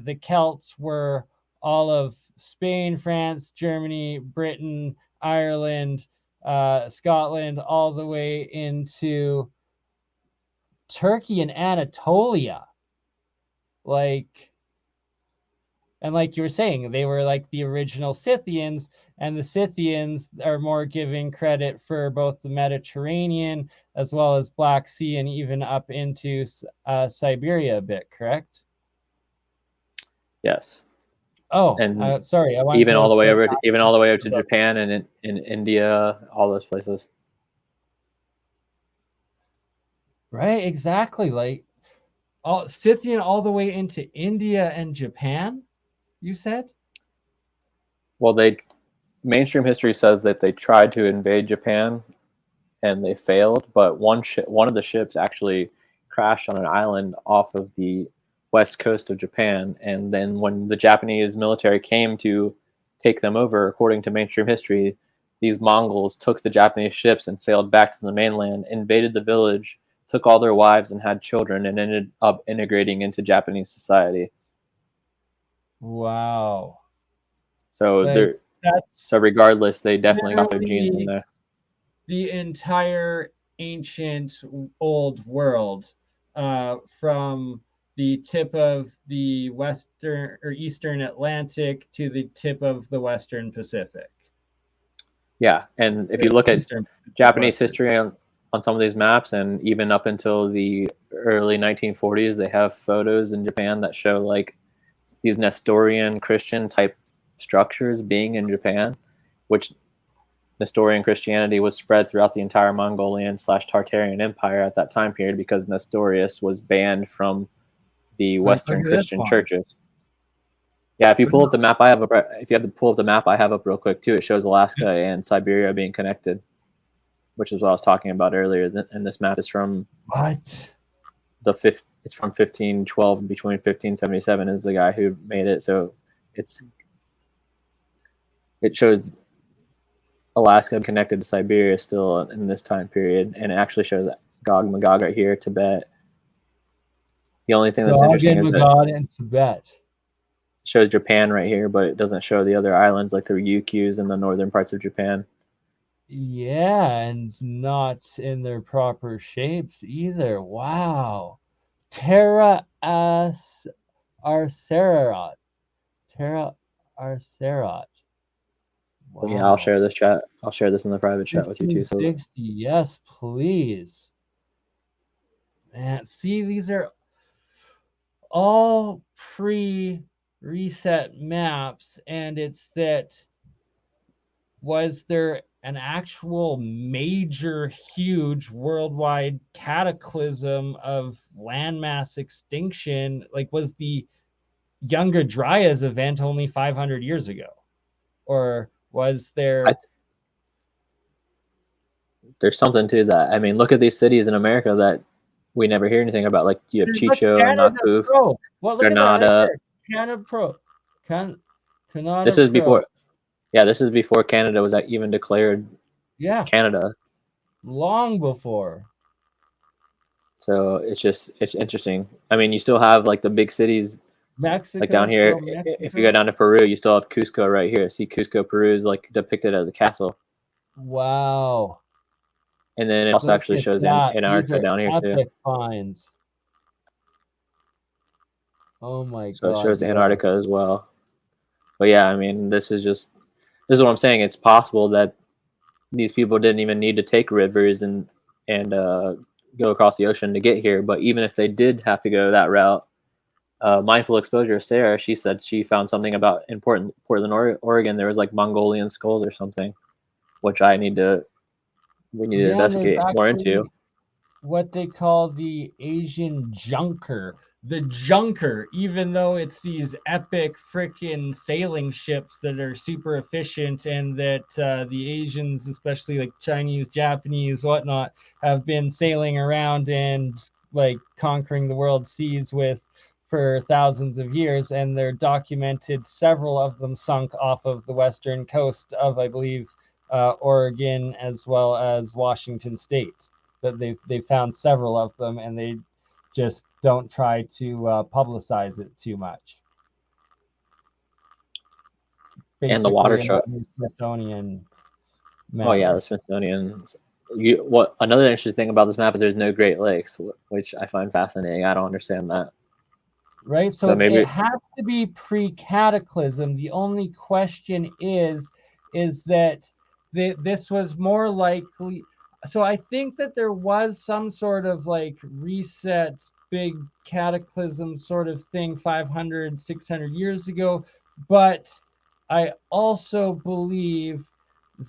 the Celts were all of Spain, France, Germany, Britain, Ireland, Scotland, all the way into Turkey and Anatolia. And like you were saying, they were like the original Scythians, and the Scythians are more giving credit for both the Mediterranean as well as Black Sea and even up into Siberia a bit, correct? Yes. Oh, And sorry, I wanted even to all the way flip over, back even all the way over to Japan and in India, all those places. Right, exactly. Like Scythian all the way into India and Japan, you said? Well, mainstream history says that they tried to invade Japan and they failed, but one of the ships actually crashed on an island off of the west coast of Japan, and then when the Japanese military came to take them over, according to mainstream history, these Mongols took the Japanese ships and sailed back to the mainland, invaded the village, took all their wives and had children, and ended up integrating into Japanese society. Wow. So that's regardless, they definitely got their genes in there. The entire ancient old world, from the tip of the western or eastern Atlantic to the tip of the western Pacific. Yeah, and if you look at Japanese history on some of these maps, and even up until the early 1940s, they have photos in Japan that show like these Nestorian Christian type structures being in Japan, which Nestorian Christianity was spread throughout the entire Mongolian/Tartarian Empire at that time period because Nestorius was banned from the Western Christian churches. Yeah, if you pull up the map I have up, if you have to pull up the map I have up real quick too, it shows Alaska and Siberia being connected, which is what I was talking about earlier. And this map is from what? It's from 1512. Between 1577 is the guy who made it. So it shows Alaska connected to Siberia still in this time period, and it actually shows Gog Magog right here, Tibet. The only thing that's interesting is that in Tibet. It shows Japan right here, but it doesn't show the other islands like the Ryukyus in the northern parts of Japan. Yeah, and not in their proper shapes either. Wow. Terra Arcerat. Terra Arcerat. Wow. Yeah, I'll share this chat. I'll share this in the private chat with you too. So 60, yes, please. Man, see, these are all pre-reset maps, and it's that, was there an actual major, huge worldwide cataclysm of landmass extinction? Like, was the Younger Dryas event only 500 years ago? Or was there... There's something to that. I mean, look at these cities in America that we never hear anything about. Like you have Chicho, Nakuf, Granada. Canada Pro. Canada this is before. Yeah, this is before Canada was even declared. Yeah, Canada. Long before. So it's interesting. I mean, you still have like the big cities. Mexico, like down here, if you go down to Peru, you still have Cusco right here. See, Cusco, Peru is like depicted as a castle. Wow. And then it also actually shows Antarctica down here too. Finds. Oh my god. So it shows Antarctica as well. But yeah, I mean, this is what I'm saying. It's possible that these people didn't even need to take rivers and go across the ocean to get here. But even if they did have to go that route, Mindful Exposure, Sarah, she said she found something about in Portland, Oregon. There was like Mongolian skulls or something, which we need to investigate more into. What they call the Asian junker. The junker, even though it's these epic freaking sailing ships that are super efficient, and that the Asians, especially like Chinese, Japanese, whatnot, have been sailing around and like conquering the world seas with for thousands of years, and they're documented several of them sunk off of the western coast of, I believe, Oregon as well as Washington State. That they found several of them, and they just don't try to publicize it too much. and the water structure. Smithsonian map. Oh yeah, the Smithsonian. What another interesting thing about this map is there's no Great Lakes, which I find fascinating. I don't understand that. Right, so maybe it has to be pre-cataclysm. The only question is that this was more likely. So I think that there was some sort of like reset, big cataclysm sort of thing 500, 600 years ago. But I also believe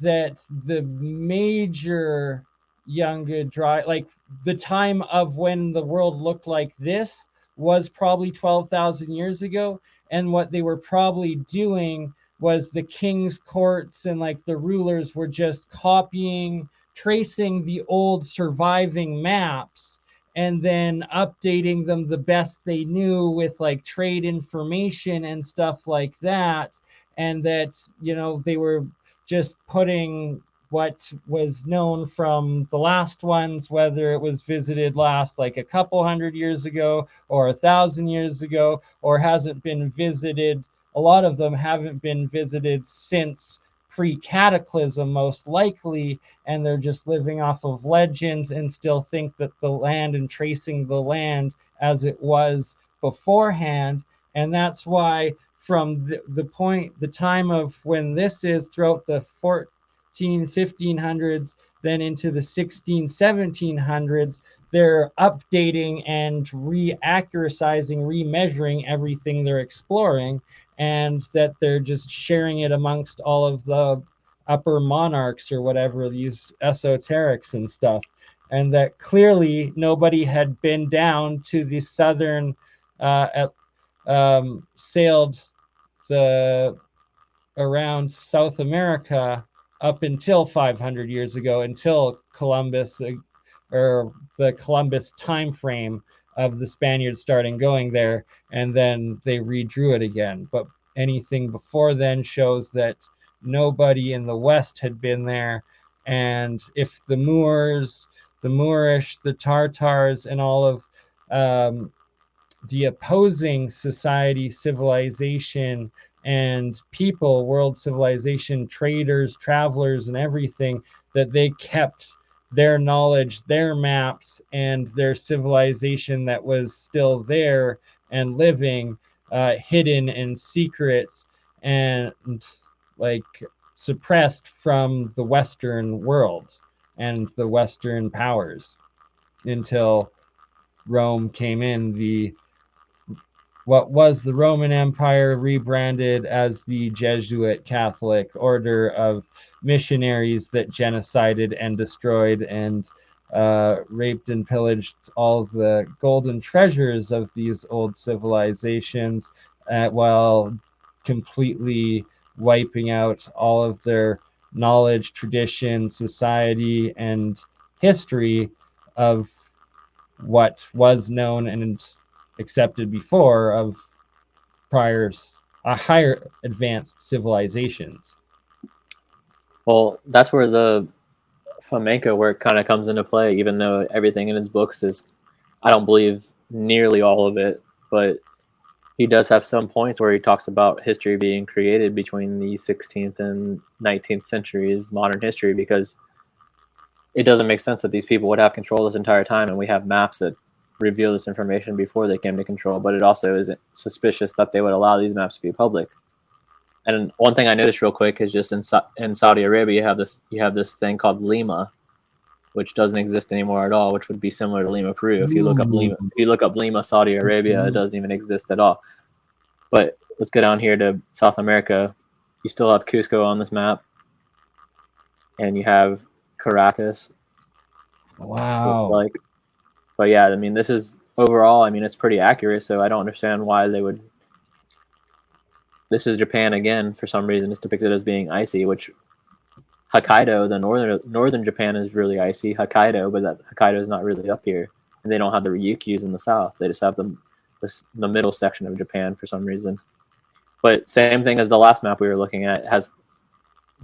that the major Younger Dry, like the time of when the world looked like this, was probably 12,000 years ago. And what they were probably doing was the king's courts and like the rulers were just copying, tracing the old surviving maps and then updating them the best they knew with like trade information and stuff like that. And that, you know, they were just putting what was known from the last ones, whether it was visited last like a couple hundred years ago or 1,000 years ago, or hasn't been visited. A lot of them haven't been visited since pre-cataclysm, most likely, and they're just living off of legends and still think that the land and tracing the land as it was beforehand. And that's why from the time of when this is throughout the 1500s, then into the 1700s, they're updating and reaccuracizing, remeasuring everything they're exploring, and that they're just sharing it amongst all of the upper monarchs or whatever, these esoterics and stuff. And that clearly nobody had been down to the southern, sailed around South America up until 500 years ago, until Columbus, or the Columbus time frame of the Spaniards starting going there, and then they redrew it again. But anything before then shows that nobody in the West had been there. And if the Moors, the Moorish, the Tartars, and all of the opposing society, civilization, and people, world civilization, traders, travelers, and everything, that they kept their knowledge, their maps, and their civilization that was still there and living, hidden and secret and like suppressed from the Western world and the Western powers until Rome came in. What was the Roman Empire rebranded as the Jesuit Catholic order of missionaries that genocided and destroyed and raped and pillaged all the golden treasures of these old civilizations, while completely wiping out all of their knowledge, tradition, society, and history of what was known and accepted before of prior higher advanced civilizations. Well, that's where the flamenco work kind of comes into play, even though everything in his books is, I don't believe nearly all of it, but he does have some points where he talks about history being created between the 16th and 19th centuries, modern history, because it doesn't make sense that these people would have control this entire time, and we have maps that reveal this information before they came to control. But it also is suspicious that they would allow these maps to be public. And one thing I noticed real quick is just in Saudi Arabia, you have this thing called Lima, which doesn't exist anymore at all, which would be similar to Lima, Peru. If you look up Lima, Saudi Arabia, it doesn't even exist at all. But let's go down here to South America. You still have Cusco on this map, and you have Caracas. Wow. Like, but yeah, I mean, this is overall, I mean, it's pretty accurate, so I don't understand why they would. This is Japan again. For some reason, it's depicted as being icy, which Hokkaido, the northern Japan, is really icy. Hokkaido, but that Hokkaido is not really up here, and they don't have the Ryukyus in the south. They just have the middle section of Japan for some reason. But same thing as the last map we were looking at. It has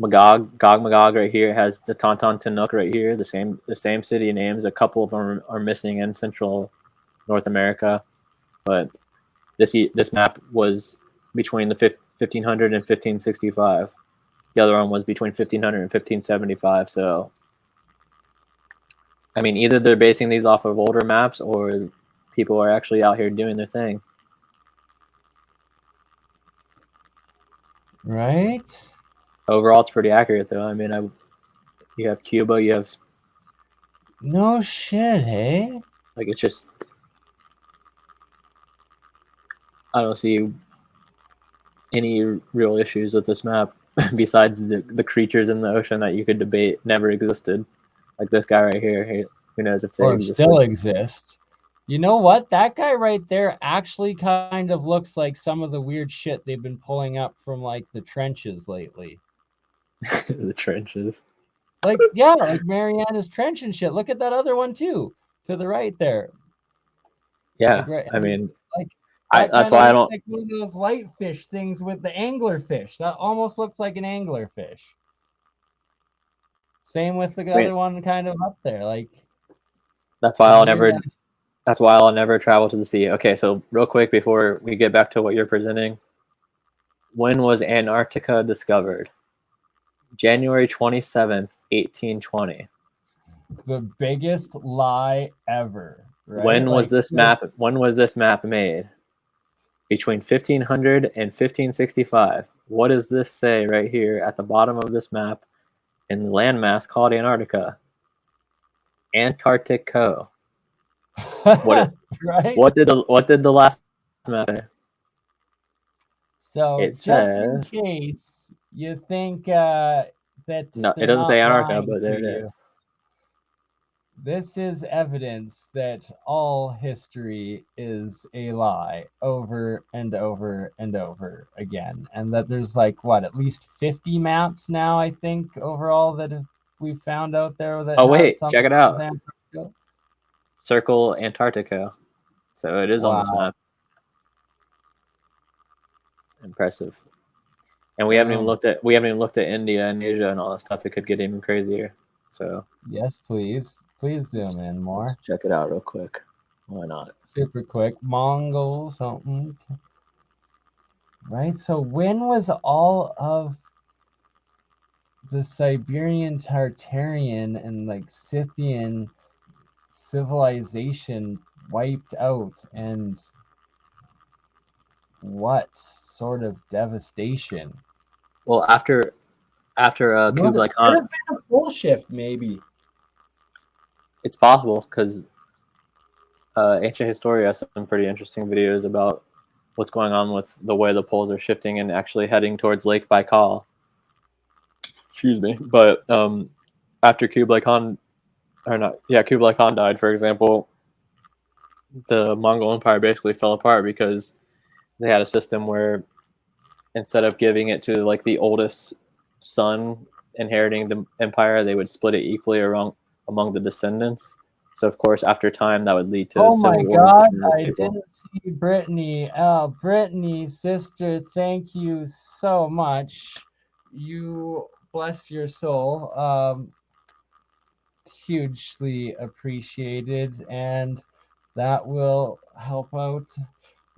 Gog Magog right here. It has the Tonton Tinuk right here. The same city names. A couple of them are missing in Central North America, but this map was between the 1500 and 1565. The other one was between 1500 and 1575. So, I mean, either they're basing these off of older maps or people are actually out here doing their thing. Right? Overall, it's pretty accurate, though. I mean, you have Cuba, you have... No shit, hey? Like, it's just... I don't see any real issues with this map besides the creatures in the ocean that you could debate never existed. Like this guy right here, who knows if they Or existed. still exist. You know what? That guy right there actually kind of looks like some of the weird shit they've been pulling up from like the trenches lately. The trenches. Like, yeah, like Mariana's Trench and shit. Look at that other one too, to the right there. Yeah, like, right, I mean, like that's why I don't... like one of those light fish things with the anglerfish. That almost looks like an anglerfish. Same with the other one kind of up there. Like, that's why I'll never... That's why I'll never travel to the sea. Okay, so real quick before we get back to what you're presenting, when was Antarctica discovered? January 27th, 1820. The biggest lie ever. Right? When was this map? When was this map made? Between 1500 and 1565. What does this say right here at the bottom of this map in the landmass called Antarctica? Antarctica. Right? What did the last map say? So it says, just in case you think that no, it doesn't say Antarctica, but there it is. This is evidence that all history is a lie over and over and over again. And that there's like, what, at least 50 maps now, I think, overall that we've found out there. That check it out. Circle Antarctica. So it is on this map. Impressive. And we haven't even looked at India and Asia and all that stuff. It could get even crazier. So yes, please zoom in more. Let's check it out real quick. Why not? Super quick. Mongol something. Right. So when was all of the Siberian Tartarian and like Scythian civilization wiped out, and what sort of devastation? Well, after Kublai Khan, could have been a full shift, maybe. It's possible because Ancient Historia has some pretty interesting videos about what's going on with the way the poles are shifting and actually heading towards Lake Baikal. Excuse me, but after Kublai Khan died, for example, the Mongol Empire basically fell apart because they had a system where instead of giving it to like the oldest son inheriting the empire, they would split it equally among the descendants. So of course, after time, that would lead to oh my civil god, wars. I didn't see Brittany. Brittany, sister, thank you so much. You bless your soul. Hugely appreciated, and that will help out.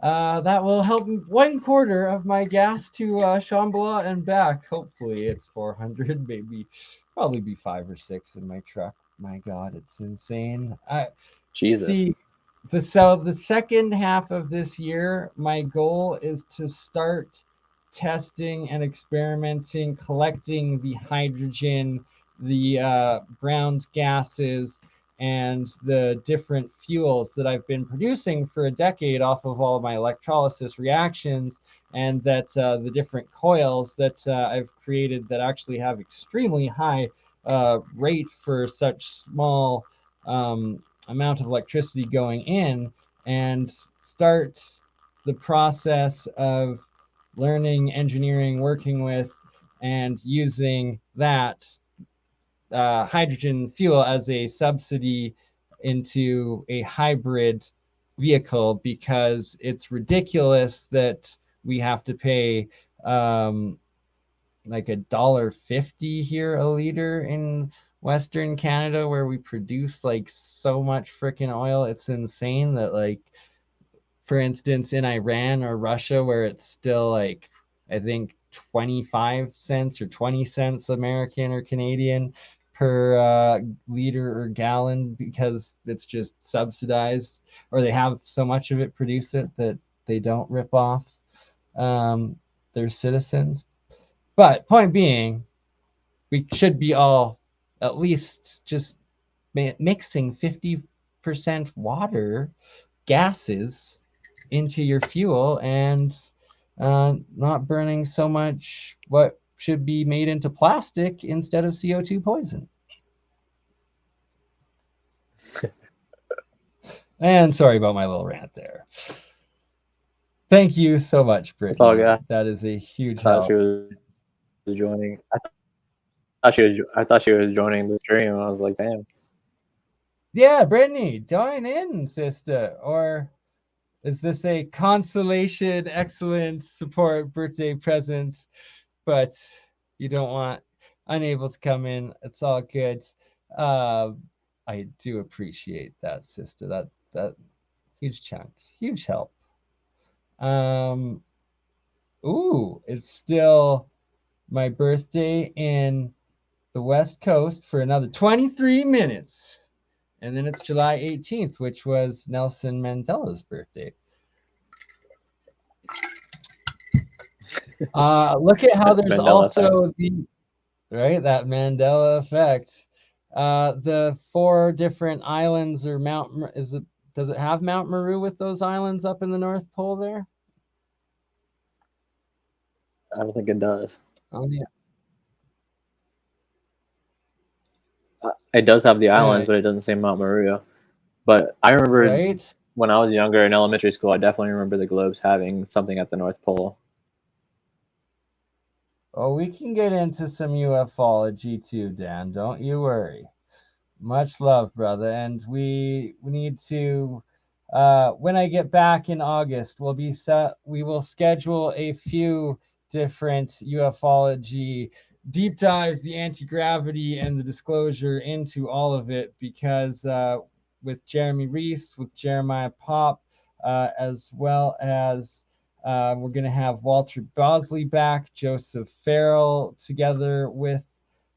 That will help 1/4 of my gas to Shambhala and back. Hopefully it's 400, maybe, probably be 5 or 6 in my truck. My God, it's insane. Jesus. See, the second half of this year, my goal is to start testing and experimenting, collecting the hydrogen, the Brown's gases, and the different fuels that I've been producing for a decade off of all of my electrolysis reactions, and that the different coils that I've created that actually have extremely high rate for such small amount of electricity going in, and start the process of learning, engineering, working with, and using that hydrogen fuel as a subsidy into a hybrid vehicle, because it's ridiculous that we have to pay like $1.50 here a liter in Western Canada, where we produce like so much freaking oil. It's insane that, like, for instance, in Iran or Russia, where it's still like I think 25 cents or 20 cents American or Canadian per liter or gallon, because it's just subsidized, or they have so much of it, produce it, that they don't rip off their citizens. But point being, we should be all at least just mixing 50% water gases into your fuel, and not burning so much what should be made into plastic instead of CO2 poison. And sorry about my little rant there. Thank you so much, Brittany. It's all good. That is a huge I thought help. she was joining. I thought she was joining the stream. I was like, damn. Yeah, Brittany, join in, sister. Or is this a consolation, excellent support birthday present, but you don't want unable to come in? It's all good. I do appreciate that, sister. That huge chunk, huge help. Ooh, it's still my birthday in the West Coast for another 23 minutes. And then it's July 18th, which was Nelson Mandela's birthday. Look at how there's Mandela also effect. that Mandela effect. The 4 different islands, or does it have Mount Meru with those islands up in the North Pole there? I don't think it does. Oh yeah. It does have the islands, but it doesn't say Mount Meru. But I remember when I was younger in elementary school, I definitely remember the globes having something at the North Pole. Oh, we can get into some ufology too, Dan. Don't you worry. Much love, brother. And we need to, when I get back in August, we will schedule a few different ufology deep dives, the anti-gravity and the disclosure into all of it, because with Jeremy Reese, with Jeremiah Pop, as well as we're going to have Walter Bosley back, Joseph Farrell together with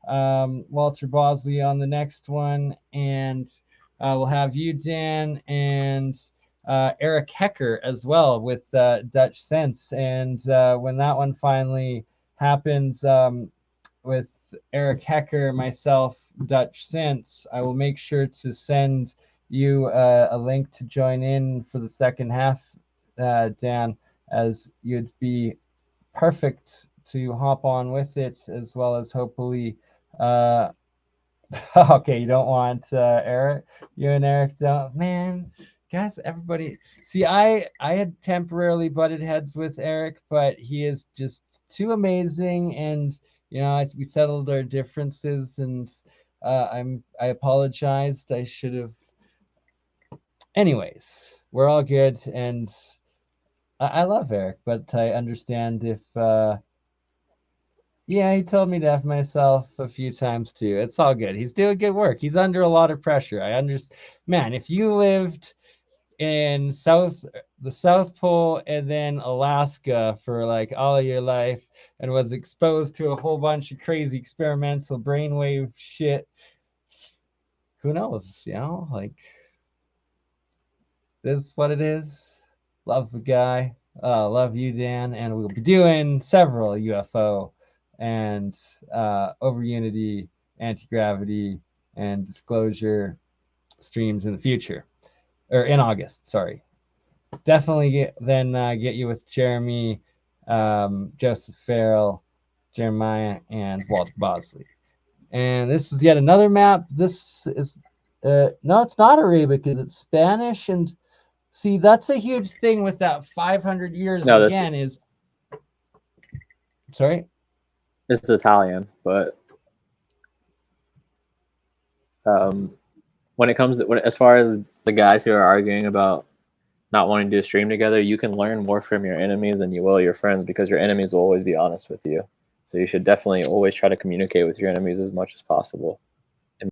Walter Bosley on the next one, and we'll have you, Dan, and Eric Hecker as well with Dutch Sense. And when that one finally happens, with Eric Hecker, myself, Dutch Sense, I will make sure to send you a link to join in for the second half, Dan, as you'd be perfect to hop on with it, as well as hopefully okay, you don't want Eric. You and Eric don't, man. Guys, everybody. See, I had temporarily butted heads with Eric, but he is just too amazing, and we settled our differences, and I apologized. I should have. Anyways, we're all good, and I love Eric, but I understand if. Yeah, he told me to F myself a few times too. It's all good. He's doing good work. He's under a lot of pressure. I understand. Man, if you lived in the South Pole and then Alaska for like all of your life and was exposed to a whole bunch of crazy experimental brainwave shit, who knows? Like, this is what it is. Love the guy. Love you, Dan. And we'll be doing several UFO and over Unity, anti-gravity, and disclosure streams in the future, or in August. Sorry. Definitely get you with Jeremy, Joseph Farrell, Jeremiah, and Walter Bosley. And this is yet another map. This is no, it's not Arabic because it's Spanish. And see, that's a huge thing with that 500 years is. Sorry? It's Italian, but when it comes to, as far as the guys who are arguing about not wanting to do a stream together, you can learn more from your enemies than you will your friends, because your enemies will always be honest with you. So you should definitely always try to communicate with your enemies as much as possible.